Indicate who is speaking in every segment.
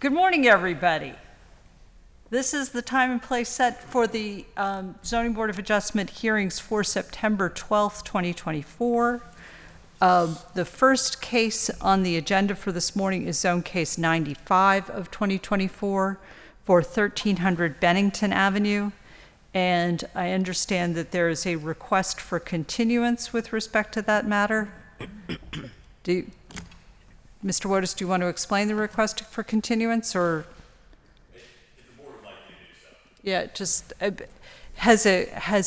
Speaker 1: Good morning, everybody. This is the time and place set for the Zoning Board of Adjustment hearings for September 12th, 2024. The first case on the agenda for this morning is Zone Case 95 of 2024 for 1300 Bennington Avenue. And I understand that there is a request for continuance with respect to that matter. Mr. Wotus, do you want to explain the request for continuance, or?
Speaker 2: If the board would like me to do so.
Speaker 1: Yeah, just, has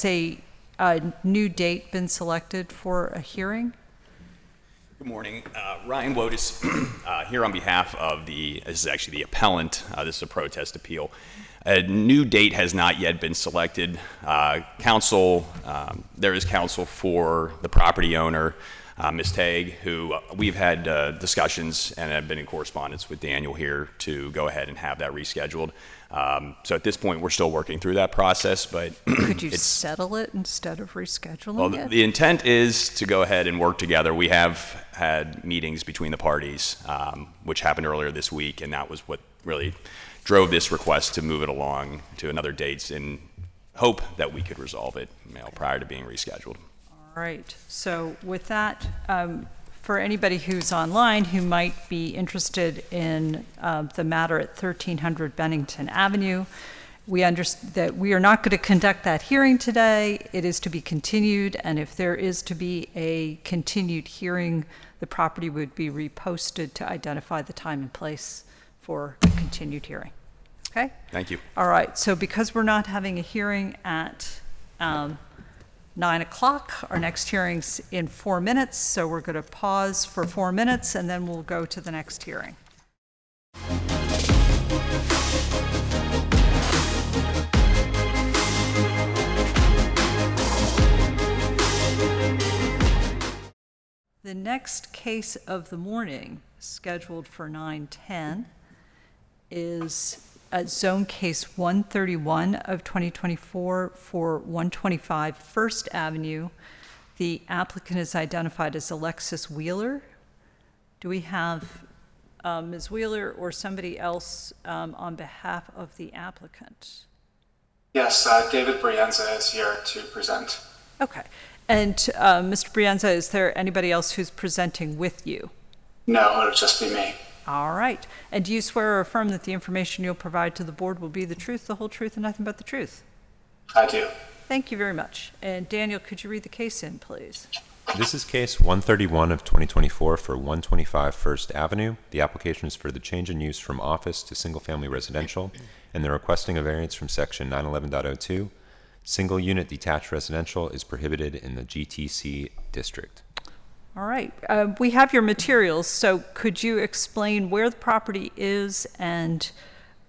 Speaker 1: a new date been selected for a hearing?
Speaker 2: Good morning. Ryan Wotus here on behalf of this is actually the appellant. This is a protest appeal. A new date has not yet been selected. There is counsel for the property owner, Ms. Tagg, who we've had discussions and have been in correspondence with Daniel here to go ahead and have that rescheduled. So at this point, we're still working through that process, but
Speaker 1: Could you settle it instead of rescheduling it?
Speaker 2: The intent is to go ahead and work together. We have had meetings between the parties, which happened earlier this week, and that was what really drove this request to move it along to another date in hope that we could resolve it prior to being rescheduled.
Speaker 1: All right. So with that, for anybody who's online who might be interested in the matter at 1300 Bennington Avenue, we understand that we are not going to conduct that hearing today. It is to be continued, and if there is to be a continued hearing, the property would be reposted to identify the time and place for a continued hearing. Okay?
Speaker 2: Thank you.
Speaker 1: All right. So because we're not having a hearing at 9 o'clock. Our next hearing's in 4 minutes, so we're going to pause for 4 minutes, and then we'll go to the next hearing. The next case of the morning, scheduled for 9:10, is Zone Case 131 of 2024 for 125 First Avenue. The applicant is identified as Alexis Wheeler. Do we have Ms. Wheeler or somebody else on behalf of the applicant?
Speaker 3: Yes, David Brienza is here to present.
Speaker 1: Okay. And Mr. Brienza, is there anybody else who's presenting with you?
Speaker 3: No, it'll just be me.
Speaker 1: All right. And do you swear or affirm that the information you'll provide to the board will be the truth, the whole truth, and nothing but the truth?
Speaker 3: I do.
Speaker 1: Thank you very much. And Daniel, could you read the case in, please?
Speaker 4: This is case 131 of 2024 for 125 First Avenue. The application is for the change in use from office to single-family residential, and they're requesting a variance from section 911.02. Single unit detached residential is prohibited in the GTC district.
Speaker 1: All right. We have your materials, so could you explain where the property is and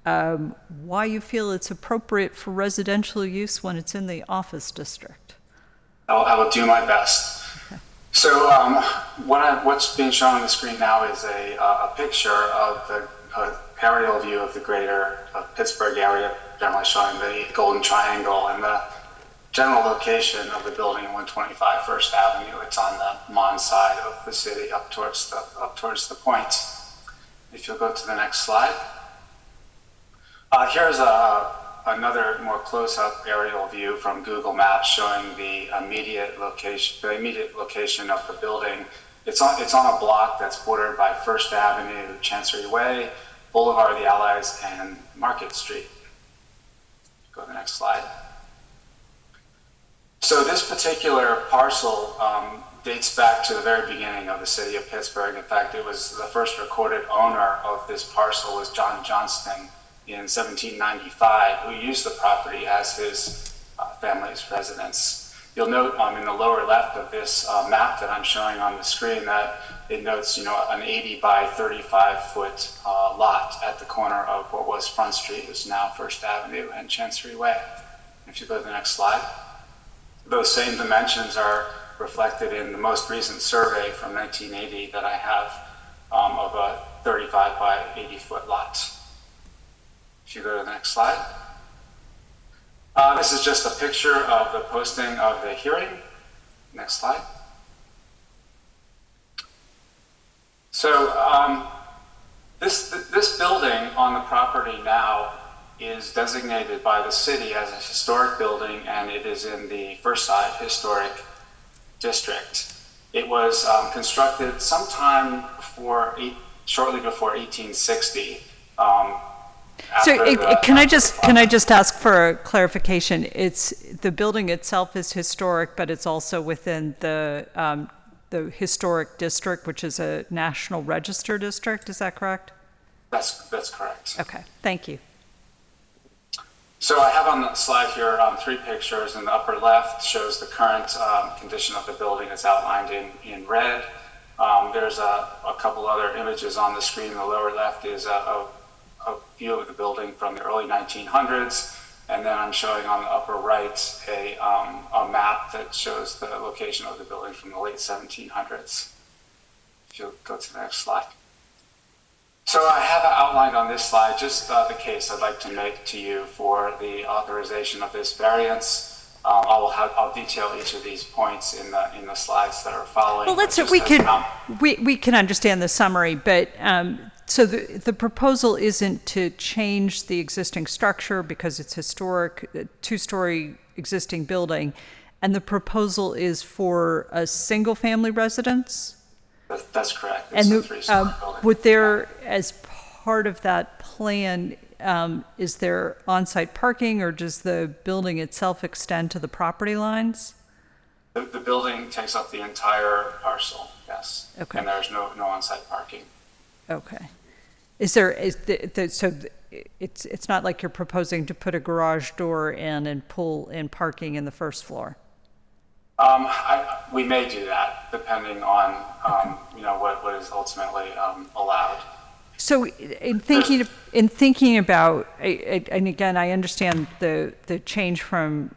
Speaker 1: why you feel it's appropriate for residential use when it's in the office district?
Speaker 3: I will do my best. Okay. So what's being shown on the screen now is a picture of the aerial view of the greater Pittsburgh area, generally showing the Golden Triangle and the general location of the building, 125 First Avenue. It's on the Mon side of the city, up towards the point. If you'll go to the next slide. Here's another more close-up aerial view from Google Maps showing the immediate location of the building. It's on a block that's bordered by First Avenue, Chancery Way, Boulevard of the Allies, and Market Street. Go to the next slide. So this particular parcel dates back to the very beginning of the city of Pittsburgh. In fact, it was the first recorded owner of this parcel was John Johnston in 1795, who used the property as his family's residence. You'll note in the lower left of this map that I'm showing on the screen that it notes, an 80 by 35 foot lot at the corner of what was Front Street, is now First Avenue and Chancery Way. If you go to the next slide. Those same dimensions are reflected in the most recent survey from 1980 that I have of a 35 by 80 foot lot. If you go to the next slide. This is just a picture of the posting of the hearing. Next slide. So This building on the property now is designated by the city as a historic building, and it is in the Versailles Historic District. It was constructed sometime shortly before 1860.
Speaker 1: Can I just ask for a clarification? It's the building itself is historic, but it's also within the historic district, which is a National Register district. Is that correct?
Speaker 3: That's correct.
Speaker 1: Okay, thank you.
Speaker 3: So I have on the slide here 3 pictures. In the upper left shows the current condition of the building. It's outlined in red. There's a couple other images on the screen. In the lower left is a view of the building from the early 1900s. And then I'm showing on the upper right a map that shows the location of the building from the late 1700s. If you'll go to the next slide. So I have outlined on this slide just the case I'd like to make to you for the authorization of this variance. I'll detail each of these points in the slides that are following.
Speaker 1: Well, we can understand the summary, but so the proposal isn't to change the existing structure because it's historic, 2-story existing building, and the proposal is for a single-family residence?
Speaker 3: That's correct. It's a 3-story building.
Speaker 1: Would there, as part of that plan, is there on-site parking, or does the building itself extend to the property lines?
Speaker 3: The building takes up the entire parcel, yes.
Speaker 1: Okay.
Speaker 3: And there's no on-site parking.
Speaker 1: Okay. So it's not like you're proposing to put a garage door in and pull in parking in the first floor?
Speaker 3: We may do that depending on what is ultimately allowed.
Speaker 1: So in thinking about, and again, I understand the change from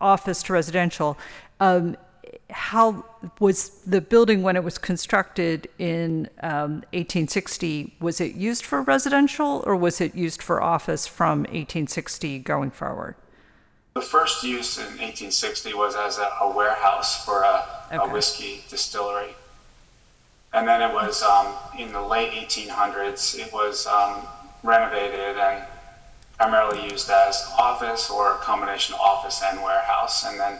Speaker 1: office to residential. How was the building when it was constructed in 1860? Was it used for residential, or was it used for office from 1860 going forward?
Speaker 3: The first use in 1860 was as a warehouse for a whiskey distillery. And then it was in the late 1800s, it was renovated and primarily used as office, or a combination of office and warehouse. And then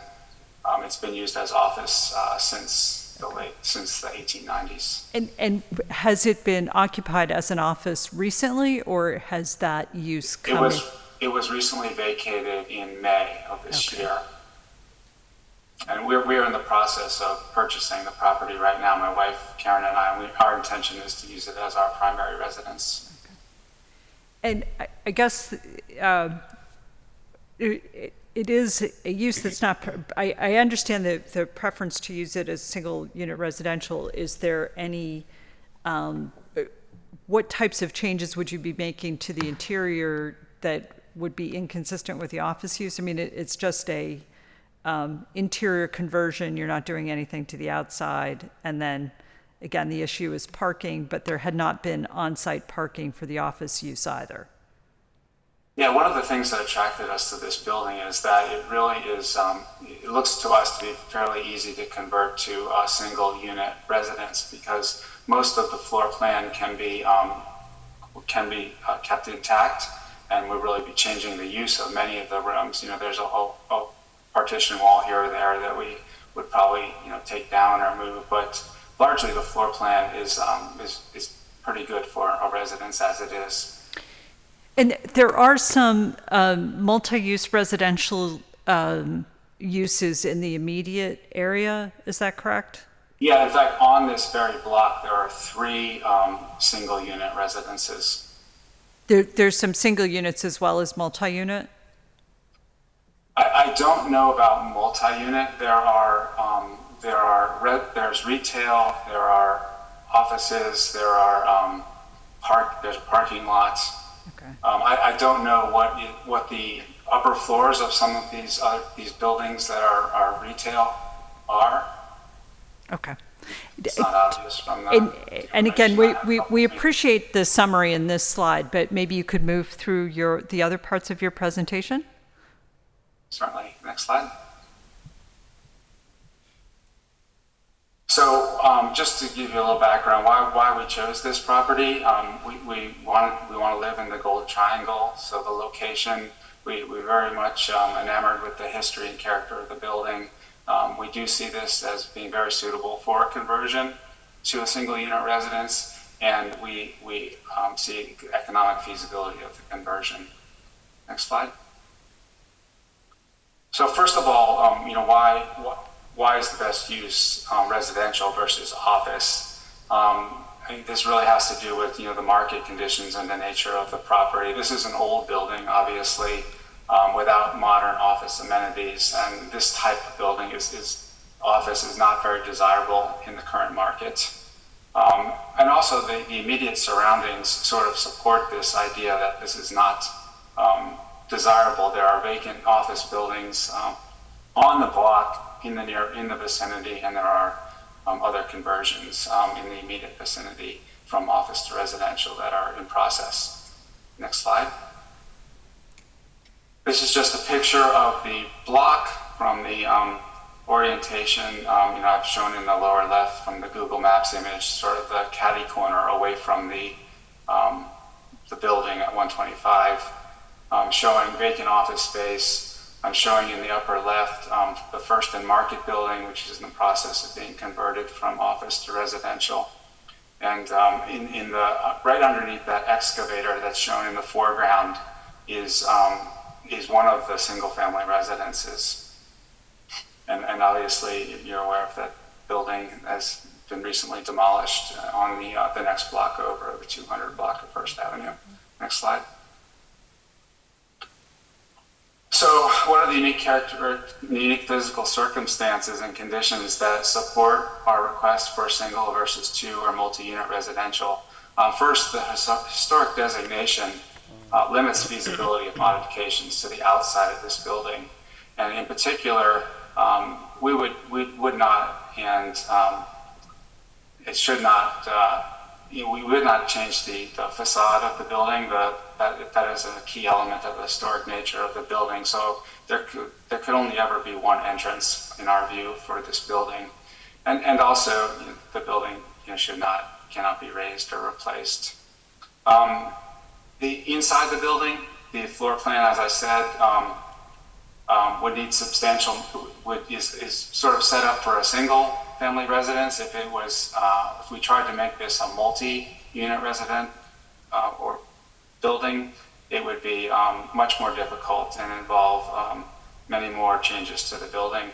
Speaker 3: it's been used as office since the 1890s.
Speaker 1: And has it been occupied as an office recently, or has that use come?
Speaker 3: It was recently vacated in May of this year. And we're in the process of purchasing the property right now. My wife, Karen, and our intention is to use it as our primary residence.
Speaker 1: And I guess it is a use that's not, I understand the preference to use it as single unit residential. Is there any, what types of changes would you be making to the interior that would be inconsistent with the office use? I mean, it's just a interior conversion. You're not doing anything to the outside. And then again, the issue is parking, but there had not been on-site parking for the office use either.
Speaker 3: Yeah, one of the things that attracted us to this building is that it really is, it looks to us to be fairly easy to convert to a single unit residence, because most of the floor plan can be kept intact, and we'll really be changing the use of many of the rooms. You know, there's a partition wall here or there that we would probably, take down or move, but largely the floor plan is pretty good for a residence as it is.
Speaker 1: And there are some multi-use residential uses in the immediate area, is that correct?
Speaker 3: Yeah, in fact, on this very block, there are 3 single unit residences.
Speaker 1: There's some single units as well as multi-unit?
Speaker 3: I don't know about multi-unit. There's retail, there are offices, there's parking lots.
Speaker 1: Okay.
Speaker 3: I don't know what the upper floors of some of these buildings that are retail are.
Speaker 1: Okay.
Speaker 3: It's not obvious from the
Speaker 1: And again, we appreciate the summary in this slide, but maybe you could move through the other parts of your presentation? Certainly.
Speaker 3: Next slide. Just to give you a little background, why we chose this property, we want to live in the Gold Triangle. So the location, we're very much enamored with the history and character of the building. We do see this as being very suitable for a conversion to a single unit residence, and we see economic feasibility of the conversion. Next slide. So first of all, why is the best use residential versus office? I think this really has to do with the market conditions and the nature of the property. This is an old building, obviously, without modern office amenities, and this type of building office is not very desirable in the current market. And also the immediate surroundings sort of support this idea that this is not desirable. There are vacant office buildings on the block in the vicinity, and there are other conversions in the immediate vicinity from office to residential that are in process. Next slide. This is just a picture of the block from the orientation. I've shown in the lower left from the Google Maps image, sort of the catty corner away from the building at 125, showing vacant office space. I'm showing in the upper left the First and Market building, which is in the process of being converted from office to residential. And in the right underneath that excavator that's shown in the foreground is one of the single-family residences. And obviously, you're aware of that building has been recently demolished on the next block over, the 200 block of First Avenue. Next slide. So what are the unique physical circumstances and conditions that support our request for single versus two or multi-unit residential? First, the historic designation limits feasibility of modifications to the outside of this building. And in particular, we would not, and it should not, we would not change the facade of the building. That is a key element of the historic nature of the building. So there could only ever be one entrance, in our view, for this building. And also, the building cannot be raised or replaced. The inside the building, the floor plan, as I said, would need substantial, is sort of set up for a single family residence. If we tried to make this a multi-unit resident or building, it would be much more difficult and involve many more changes to the building.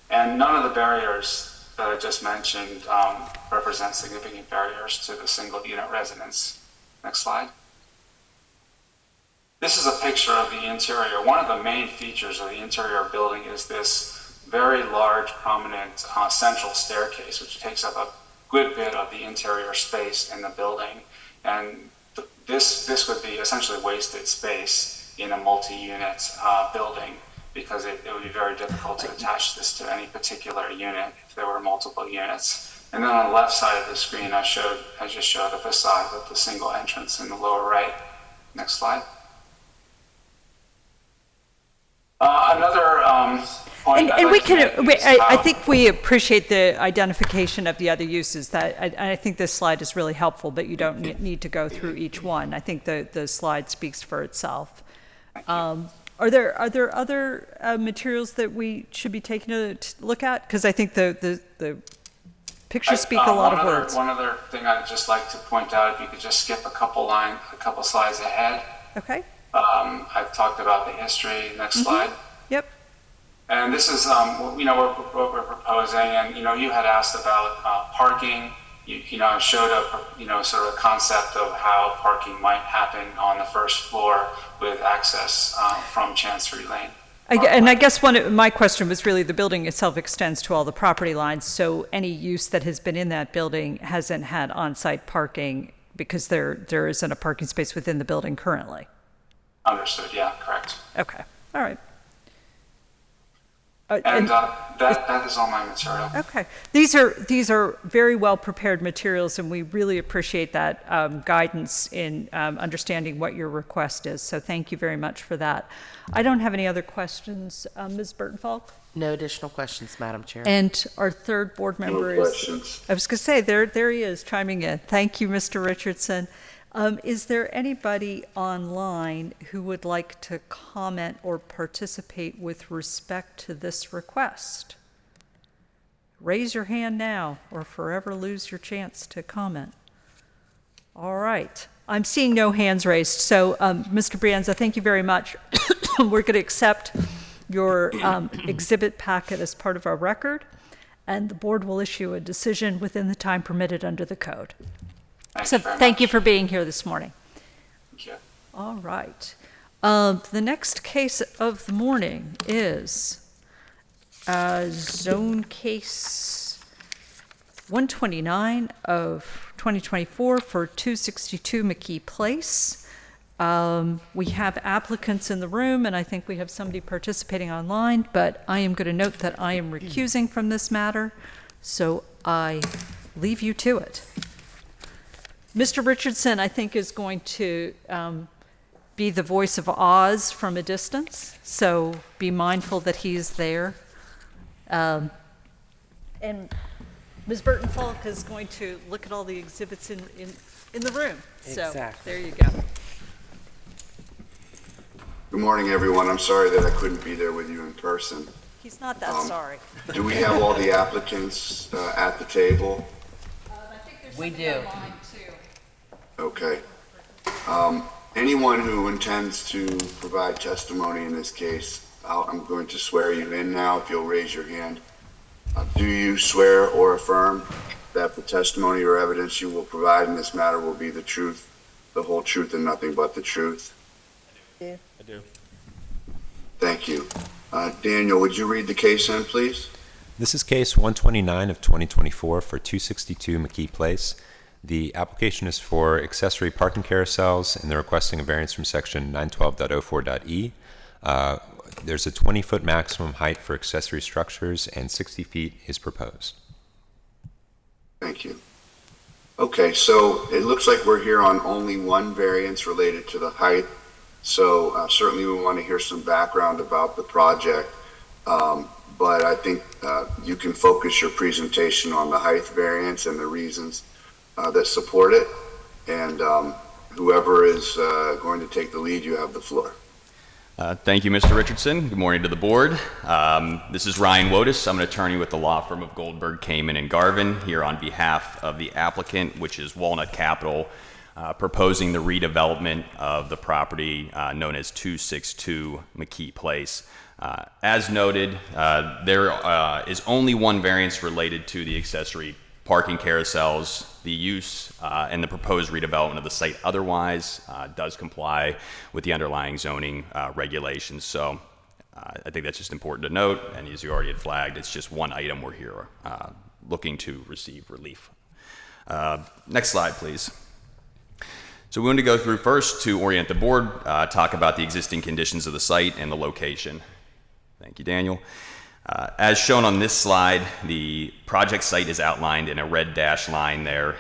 Speaker 3: And none of the barriers that I just mentioned represent significant barriers to the single unit residence. Next slide. This is a picture of the interior. One of the main features of the interior building is this very large, prominent central staircase, which takes up a good bit of the interior space in the building. And this would be essentially wasted space in a multi-unit building, because it would be very difficult to attach this to any particular unit if there were multiple units. And then on the left side of the screen, I just showed the facade with the single entrance in the lower right. Next slide. Another point.
Speaker 1: And we can. I think we appreciate the identification of the other uses. I think this slide is really helpful, but you don't need to go through each one. I think the slide speaks for itself. Are there other materials that we should be taking a look at? Because I think the pictures speak a lot of words.
Speaker 3: One other thing I'd just like to point out, if you could just skip a couple slides ahead.
Speaker 1: Okay.
Speaker 3: I've talked about the history. Next slide.
Speaker 1: Yep.
Speaker 3: And this is, what we're proposing. And you had asked about parking. I showed sort of a concept of how parking might happen on the first floor with access from Chancery Lane.
Speaker 1: I guess one of my question was really the building itself extends to all the property lines, so any use that has been in that building hasn't had on-site parking because there isn't a parking space within the building currently.
Speaker 3: Understood. Yeah, correct.
Speaker 1: Okay. All right.
Speaker 3: And that is all my material.
Speaker 1: Okay. These are very well prepared materials, and we really appreciate that guidance in understanding what your request is. So thank you very much for that. I don't have any other questions. Ms. Burton-Falk?
Speaker 5: No additional questions, Madam Chair.
Speaker 1: And our third board member
Speaker 6: questions.
Speaker 1: I was going to say, there he is chiming in. Thank you, Mr. Richardson. Is there anybody online who would like to comment or participate with respect to this request? Raise your hand now or forever lose your chance to comment. All right. I'm seeing no hands raised. So, Mr. Brienza, thank you very much. We're going to accept your exhibit packet as part of our record, and the board will issue a decision within the time permitted under the code. So thank you for being here this morning.
Speaker 3: Thank you.
Speaker 1: All right. The next case of the morning is zone case 129 of 2024 for 262 McKee Place. We have applicants in the room, and I think we have somebody participating online, but I am going to note that I am recusing from this matter, so I leave you to it. Mr. Richardson, I think, is going to be the voice of Oz from a distance, so be mindful that he's there. And Ms. Burton-Falk is going to look at all the exhibits in the room. So
Speaker 5: Exactly.
Speaker 1: there you go.
Speaker 6: Good morning, everyone. I'm sorry that I couldn't be there with you in person.
Speaker 1: He's not that sorry.
Speaker 6: Do we have all the applicants at the table?
Speaker 1: I think there's
Speaker 5: We
Speaker 1: something
Speaker 5: do.
Speaker 1: online, too.
Speaker 6: Okay. Anyone who intends to provide testimony in this case, I'm going to swear you in now if you'll raise your hand. Do you swear or affirm that the testimony or evidence you will provide in this matter will be the truth, the whole truth, and nothing but the truth?
Speaker 5: I
Speaker 7: do.
Speaker 6: Thank you. Daniel, would you read the case in, please?
Speaker 4: This is case 129 of 2024 for 262 McKee Place. The application is for accessory parking carousels, and they're requesting a variance from section 912.04.e. There's a 20-foot maximum height for accessory structures, and 60 feet is proposed.
Speaker 6: Thank you. Okay, so it looks like we're here on only one variance related to the height. So certainly we want to hear some background about the project, but I think you can focus your presentation on the height variance and the reasons that support it. And whoever is going to take the lead, you have the floor.
Speaker 2: Thank you, Mr. Richardson. Good morning to the board. This is Ryan Wotus. I'm an attorney with the law firm of Goldberg, Kamen, and Garvin here on behalf of the applicant, which is Walnut Capital, proposing the redevelopment of the property known as 262 McKee Place. As noted, there is only one variance related to the accessory parking carousels. The use and the proposed redevelopment of the site otherwise does comply with the underlying zoning regulations. So I think that's just important to note, and as you already had flagged, it's just one item we're here looking to receive relief. Next slide, please. So we want to go through first to orient the board, talk about the existing conditions of the site and the location. Thank you, Daniel. As shown on this slide, the project site is outlined in a red dashed line there,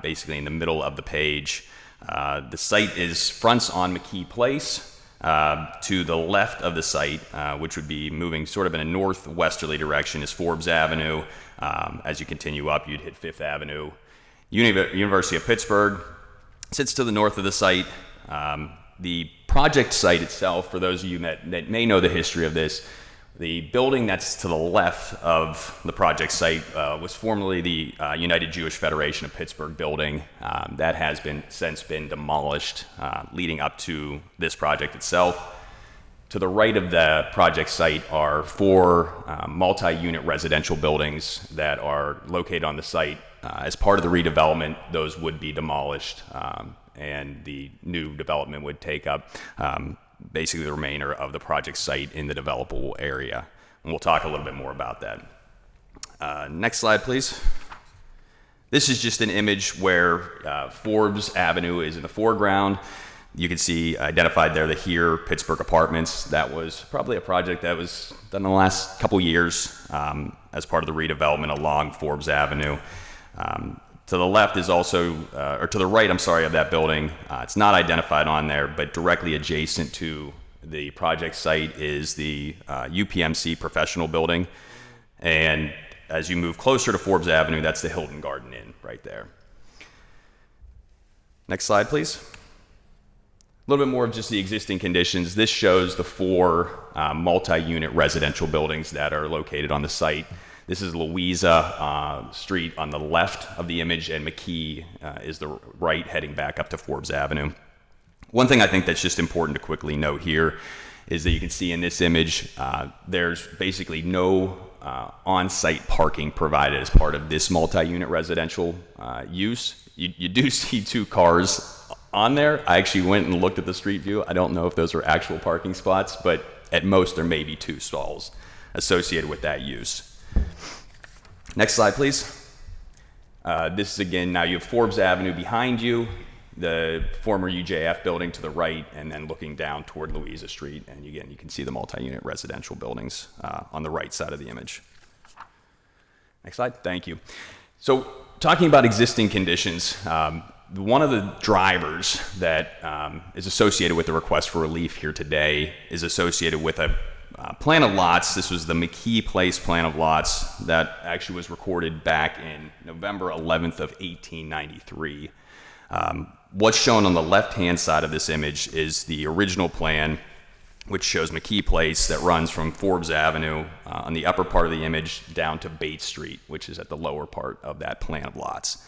Speaker 2: basically in the middle of the page. The site fronts on McKee Place. To the left of the site, which would be moving sort of in a northwesterly direction, is Forbes Avenue. As you continue up, you'd hit Fifth Avenue. University of Pittsburgh sits to the north of the site. The project site itself, for those of you that may know the history of this, the building that's to the left of the project site was formerly the United Jewish Federation of Pittsburgh building. That has since been demolished, leading up to this project itself. To the right of the project site are four multi-unit residential buildings that are located on the site. As part of the redevelopment, those would be demolished, and the new development would take up basically the remainder of the project site in the developable area. And we'll talk a little bit more about that. Next slide, please. This is just an image where Forbes Avenue is in the foreground. You can see identified there the Here Pittsburgh Apartments. That was probably a project that was done in the last couple years as part of the redevelopment along Forbes Avenue. To the left is also, or to the right, I'm sorry, of that building. It's not identified on there, but directly adjacent to the project site is the UPMC professional building. And as you move closer to Forbes Avenue, that's the Hilton Garden Inn right there. Next slide, please. A little bit more of just the existing conditions. This shows the 4 multi-unit residential buildings that are located on the site. This is Louisa Street on the left of the image, and McKee is the right, heading back up to Forbes Avenue. One thing I think that's just important to quickly note here is that you can see in this image, there's basically no on-site parking provided as part of this multi-unit residential use. You do see 2 cars on there. I actually went and looked at the street view. I don't know if those are actual parking spots, but at most there may be 2 stalls associated with that use. Next slide, please. This is again, now you have Forbes Avenue behind you, the former UJF building to the right, and then looking down toward Louisa Street. And again, you can see the multi-unit residential buildings on the right side of the image. Next slide, thank you. So talking about existing conditions, one of the drivers that is associated with the request for relief here today is associated with a plan of lots. This was the McKee Place plan of lots that actually was recorded back in November 11th of 1893. What's shown on the left-hand side of this image is the original plan, which shows McKee Place that runs from Forbes Avenue on the upper part of the image down to Bates Street, which is at the lower part of that plan of lots.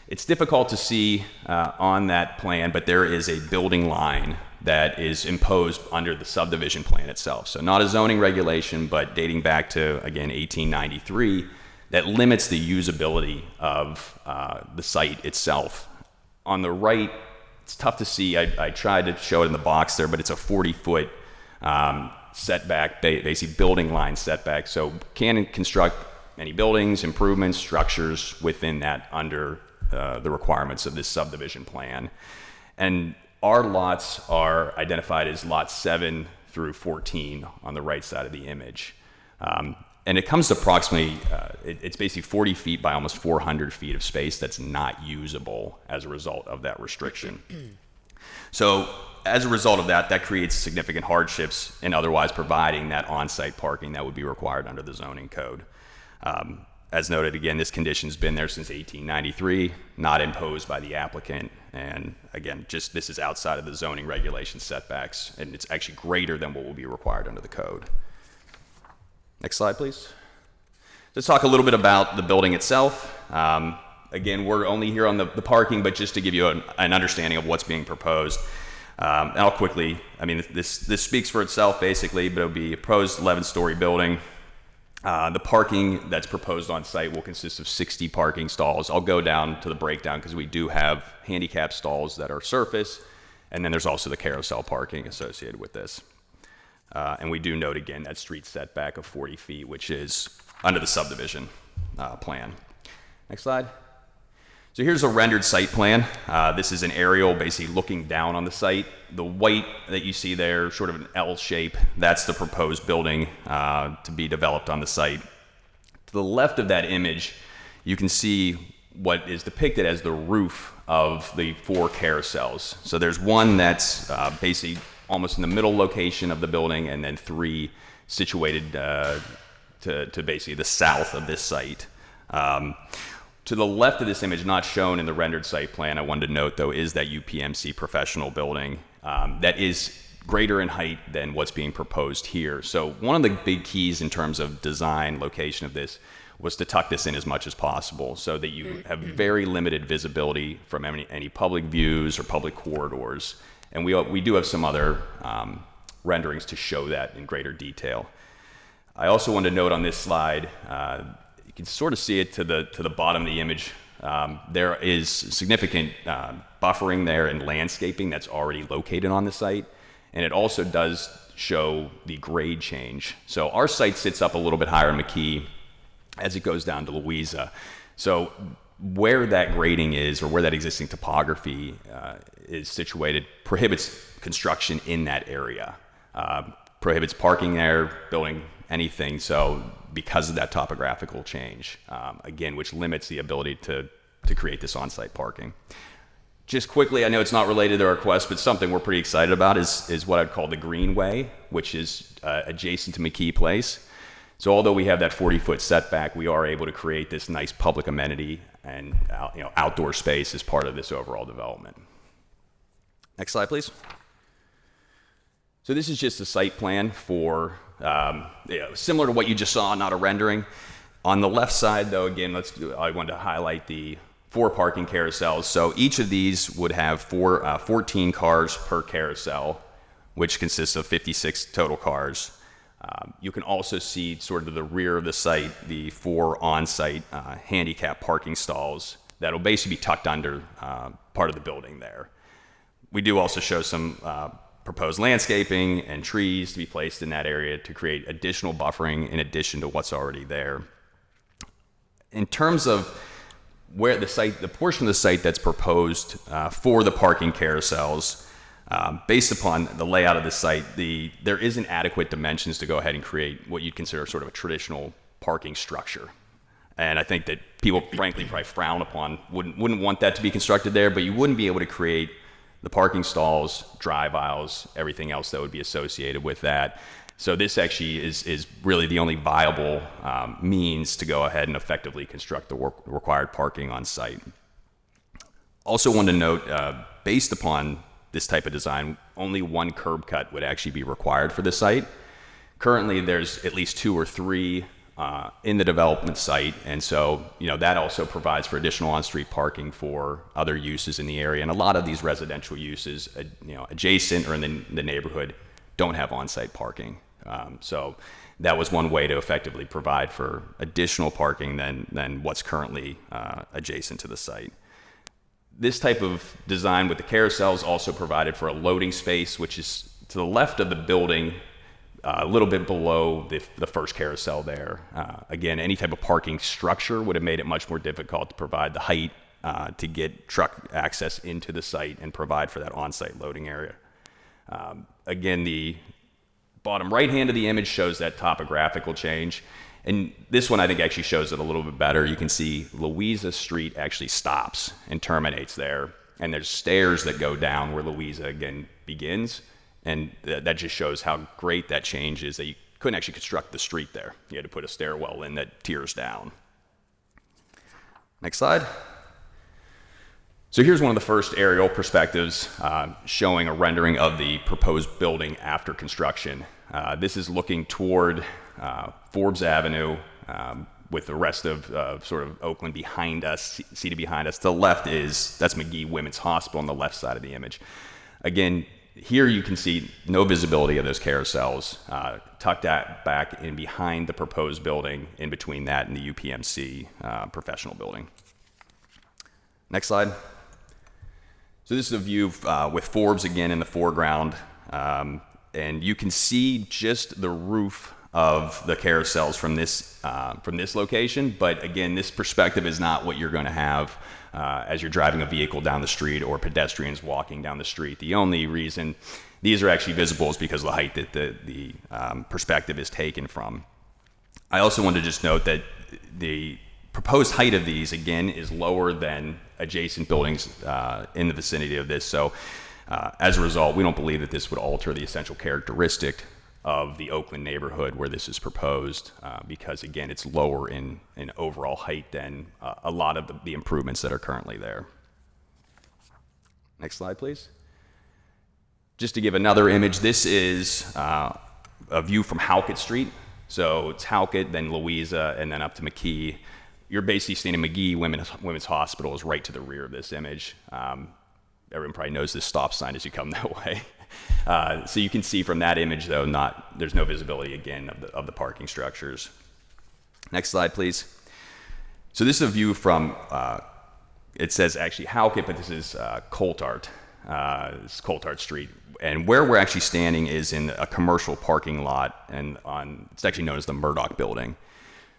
Speaker 2: It's difficult to see on that plan, but there is a building line that is imposed under the subdivision plan itself. So not a zoning regulation, but dating back to, again, 1893, that limits the usability of the site itself. On the right, it's tough to see. I tried to show it in the box there, but it's a 40-foot setback, basically building line setback. So can construct any buildings, improvements, structures within that under the requirements of this subdivision plan. And our lots are identified as lots 7 through 14 on the right side of the image. And it comes to approximately, it's basically 40 feet by almost 400 feet of space that's not usable as a result of that restriction. So as a result of that, that creates significant hardships in otherwise providing that on-site parking that would be required under the zoning code. As noted, again, this condition's been there since 1893, not imposed by the applicant. And again, just this is outside of the zoning regulation setbacks, and it's actually greater than what will be required under the code. Next slide, please. Let's talk a little bit about the building itself. Again, we're only here on the parking, but just to give you an understanding of what's being proposed. And I'll quickly, this speaks for itself basically, but it'll be a proposed 11-story building. The parking that's proposed on site will consist of 60 parking stalls. I'll go down to the breakdown because we do have handicap stalls that are surface, and then there's also the carousel parking associated with this. And we do note again that street setback of 40 feet, which is under the subdivision plan. Next slide. So here's a rendered site plan. This is an aerial basically looking down on the site. The white that you see there, sort of an L shape, that's the proposed building to be developed on the site. To the left of that image, you can see what is depicted as the roof of the 4 carousels. So there's one that's basically almost in the middle location of the building, and then 3 situated to basically the south of this site. To the left of this image, not shown in the rendered site plan, I wanted to note though, is that UPMC professional building that is greater in height than what's being proposed here. So one of the big keys in terms of design location of this was to tuck this in as much as possible so that you have very limited visibility from any public views or public corridors. And we do have some other renderings to show that in greater detail. I also wanted to note on this slide, you can sort of see it to the bottom of the image. There is significant buffering there and landscaping that's already located on the site. And it also does show the grade change. So our site sits up a little bit higher in McKee as it goes down to Louisa. So where that grading is, or where that existing topography is situated, prohibits construction in that area. Prohibits parking there, building anything. So because of that topographical change, again, which limits the ability to create this on-site parking. Just quickly, I know it's not related to our request, but something we're pretty excited about is what I'd call the Greenway, which is adjacent to McKee Place. So although we have that 40-foot setback, we are able to create this nice public amenity and outdoor space as part of this overall development. Next slide, please. So this is just a site plan for, similar to what you just saw, not a rendering. On the left side, though, again, I wanted to highlight the 4 parking carousels. So each of these would have 14 cars per carousel, which consists of 56 total cars. You can also see sort of to the rear of the site, the 4 on-site handicap parking stalls that will basically be tucked under part of the building there. We do also show some proposed landscaping and trees to be placed in that area to create additional buffering in addition to what's already there. In terms of where the portion of the site that's proposed for the parking carousels, based upon the layout of the site, there isn't adequate dimensions to go ahead and create what you'd consider sort of a traditional parking structure. And I think that people, frankly, probably frown upon, wouldn't want that to be constructed there, but you wouldn't be able to create the parking stalls, drive aisles, everything else that would be associated with that. So this actually is really the only viable means to go ahead and effectively construct the required parking on site. Also want to note, based upon this type of design, only 1 curb cut would actually be required for the site. Currently, there's at least 2 or 3 in the development site, and so that also provides for additional on-street parking for other uses in the area. And a lot of these residential uses, adjacent or in the neighborhood, don't have on-site parking. So that was one way to effectively provide for additional parking than what's currently adjacent to the site. This type of design with the carousels also provided for a loading space, which is to the left of the building, a little bit below the first carousel there. Again, any type of parking structure would have made it much more difficult to provide the height to get truck access into the site and provide for that on-site loading area. Again, the bottom right hand of the image shows that topographical change. And this one I think actually shows it a little bit better. You can see Louisa Street actually stops and terminates there. And there's stairs that go down where Louisa again begins. And that just shows how great that change is, that you couldn't actually construct the street there. You had to put a stairwell in that tiers down. Next slide. So here's one of the first aerial perspectives showing a rendering of the proposed building after construction. This is looking toward Forbes Avenue with the rest of sort of Oakland behind us, seated behind us. To the left that's McGee Women's Hospital on the left side of the image. Again, here you can see no visibility of those carousels tucked back in behind the proposed building, in between that and the UPMC professional building. Next slide. So this is a view with Forbes again in the foreground, and you can see just the roof of the carousels from this location. But again, this perspective is not what you're going to have as you're driving a vehicle down the street or pedestrians walking down the street. The only reason these are actually visible is because of the height that the perspective is taken from. I also want to just note that the proposed height of these, again, is lower than adjacent buildings in the vicinity of this. So as a result, we don't believe that this would alter the essential characteristic of the Oakland neighborhood where this is proposed, because again, it's lower in overall height than a lot of the improvements that are currently there. Next slide, please. Just to give another image, this is a view from Halkett Street. So it's Halkett, then Louisa, and then up to McKee. You're basically seeing McGee Women's Hospital is right to the rear of this image. Everyone probably knows this stop sign as you come that way. So you can see from that image, though, there's no visibility again of the parking structures. Next slide, please. So this is a view from, it says actually Halkett, but this is Coltart. It's Coltart Street. And where we're actually standing is in a commercial parking lot, and it's actually known as the Murdoch Building.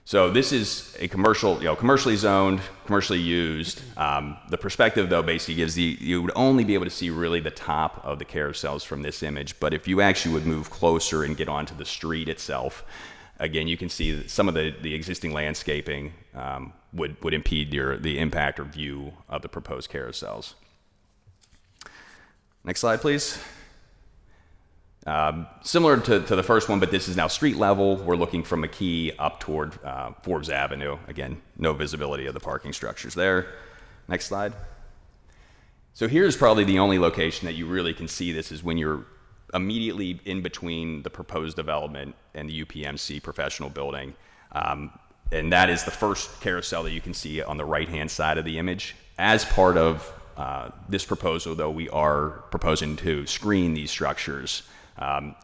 Speaker 2: So this is a commercial, commercially zoned, commercially used. The perspective, though, basically gives you would only be able to see really the top of the carousels from this image. But if you actually would move closer and get onto the street itself, again, you can see that some of the existing landscaping would impede the impact or view of the proposed carousels. Next slide, please. Similar to the first one, but this is now street level. We're looking from McKee up toward Forbes Avenue. Again, no visibility of the parking structures there. Next slide. So here's probably the only location that you really can see this is when you're immediately in between the proposed development and the UPMC professional building. And that is the first carousel that you can see on the right-hand side of the image. As part of this proposal, though, we are proposing to screen these structures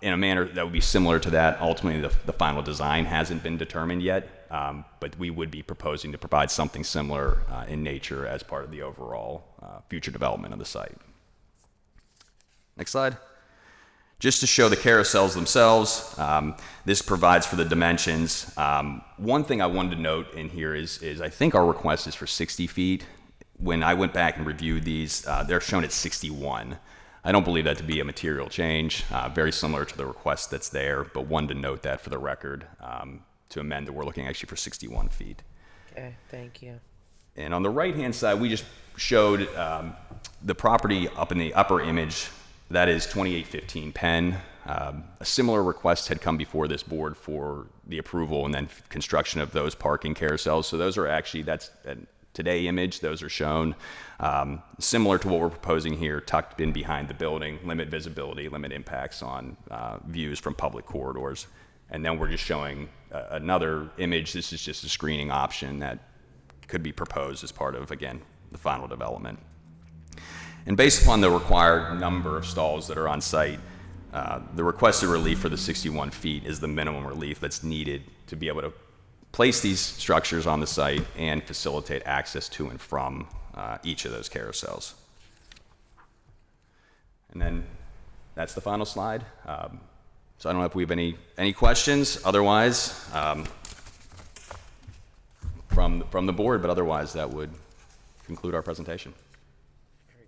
Speaker 2: in a manner that would be similar to that. Ultimately, the final design hasn't been determined yet, but we would be proposing to provide something similar in nature as part of the overall future development of the site. Next slide. Just to show the carousels themselves, this provides for the dimensions. One thing I wanted to note in here is I think our request is for 60 feet. When I went back and reviewed these, they're shown at 61. I don't believe that to be a material change, very similar to the request that's there, but one to note that for the record, to amend that we're looking actually for 61 feet.
Speaker 5: Okay, thank you.
Speaker 2: And on the right-hand side, we just showed the property up in the upper image. That is 2815 Penn. A similar request had come before this board for the approval and then construction of those parking carousels. So those are actually, that's a today image, those are shown. Similar to what we're proposing here, tucked in behind the building, limit visibility, limit impacts on views from public corridors. And then we're just showing another image. This is just a screening option that could be proposed as part of, again, the final development. And based upon the required number of stalls that are on site, the requested relief for the 61 feet is the minimum relief that's needed to be able to place these structures on the site and facilitate access to and from each of those carousels. And then that's the final slide. So I don't know if we have any questions otherwise from the board, but otherwise that would conclude our presentation.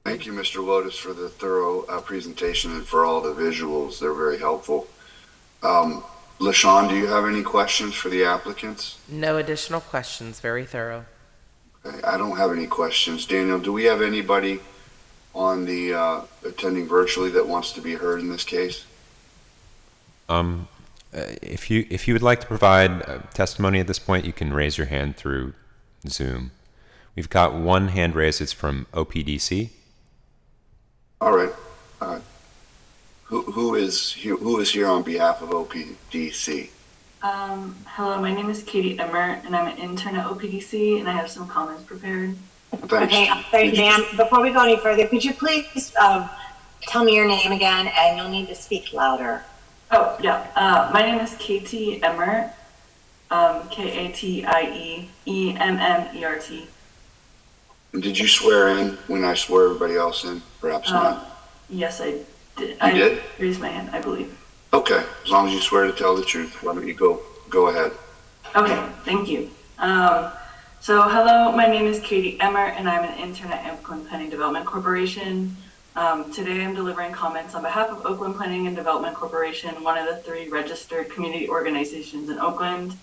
Speaker 6: Thank you, Mr. Lotus, for the thorough presentation and for all the visuals. They're very helpful. LaShawn, do you have any questions for the applicants?
Speaker 5: No additional questions. Very thorough.
Speaker 6: Okay, I don't have any questions. Daniel, do we have anybody on the attending virtually that wants to be heard in this case?
Speaker 4: If you would like to provide testimony at this point, you can raise your hand through Zoom. We've got one hand raised. It's from OPDC.
Speaker 6: All right. Who is here on behalf of OPDC?
Speaker 7: Hello, my name is Katie Emmer, and I'm an intern at OPDC, and I have some comments prepared.
Speaker 6: Thanks.
Speaker 8: Okay, I'm sorry, ma'am. Before we go any further, could you please tell me your name again, and you'll need to speak louder.
Speaker 7: Oh, yeah. My name is Katie Emmer, K-A-T-I-E-E-M-M-E-R-T.
Speaker 6: Did you swear in when I swore everybody else in? Perhaps not.
Speaker 7: Yes, I did.
Speaker 6: You did?
Speaker 7: Raised my hand, I believe.
Speaker 6: Okay, as long as you swear to tell the truth, why don't you go ahead?
Speaker 7: Okay, thank you. So hello, my name is Katie Emmer, and I'm an intern at Oakland Planning Development Corporation. Today I'm delivering comments on behalf of Oakland Planning and Development Corporation, one of the 3 registered community organizations in Oakland.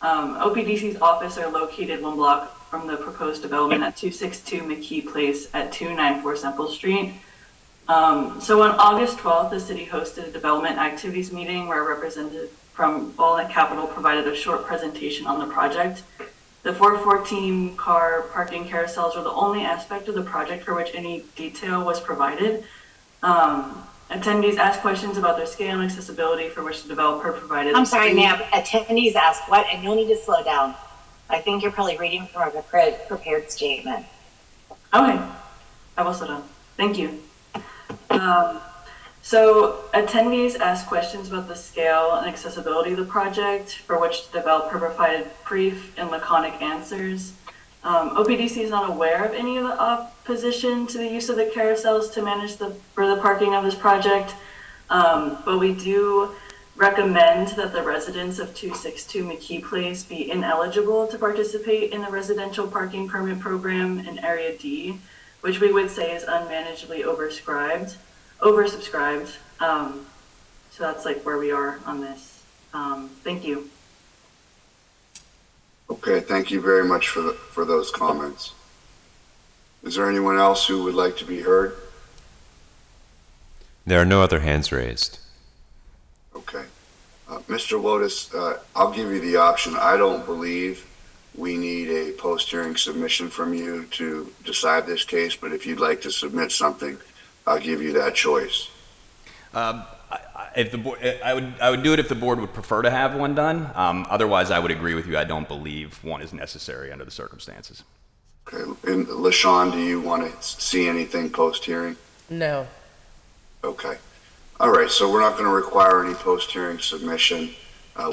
Speaker 7: OPDC's office are located 1 block from the proposed development at 262 McKee Place at 294 Semple Street. So on August 12th, the city hosted a development activities meeting where a representative from Walnut Capital provided a short presentation on the project. The 414 car parking carousels were the only aspect of the project for which any detail was provided. Attendees asked questions about their scale and accessibility for which the developer provided.
Speaker 8: I'm sorry, ma'am. Attendees asked what? And you'll need to slow down. I think you're probably reading from a prepared statement.
Speaker 7: Okay, I will slow down. Thank you. So attendees asked questions about the scale and accessibility of the project, for which the developer provided brief and laconic answers. OPDC is not aware of any of the opposition to the use of the carousels to manage the parking of this project, but we do recommend that the residents of 262 McKee Place be ineligible to participate in the residential parking permit program in Area D, which we would say is unmanageably oversubscribed. So that's like where we are on this. Thank you.
Speaker 6: Okay, thank you very much for those comments. Is there anyone else who would like to be heard?
Speaker 4: There are no other hands raised.
Speaker 6: Okay. Mr. Lotus, I'll give you the option. I don't believe we need a post-hearing submission from you to decide this case, but if you'd like to submit something, I'll give you that choice.
Speaker 2: If the board, I would do it if the board would prefer to have one done. Otherwise, I would agree with you. I don't believe one is necessary under the circumstances.
Speaker 6: Okay. And LaShawn, do you want to see anything post-hearing?
Speaker 5: No.
Speaker 6: Okay. All right, so we're not going to require any post-hearing submission.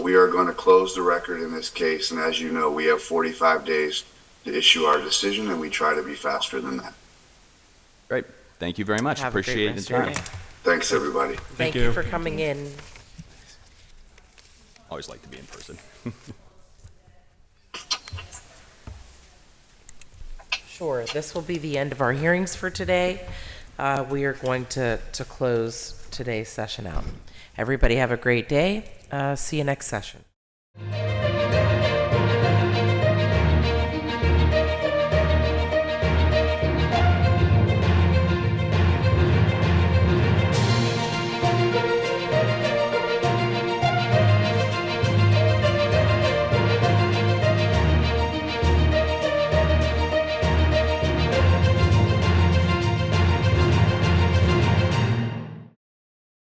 Speaker 6: We are going to close the record in this case, and as you know, we have 45 days to issue our decision, and we try to be faster than that.
Speaker 2: Great. Thank you very much.
Speaker 5: Have a great
Speaker 2: Appreciate the
Speaker 5: rest of your
Speaker 2: time.
Speaker 5: day.
Speaker 6: Thanks, everybody.
Speaker 5: Thank you for coming in.
Speaker 2: Always like to be in person.
Speaker 5: Sure. This will be the end of our hearings for today. We are going to close today's session out. Everybody have a great day. See you next session.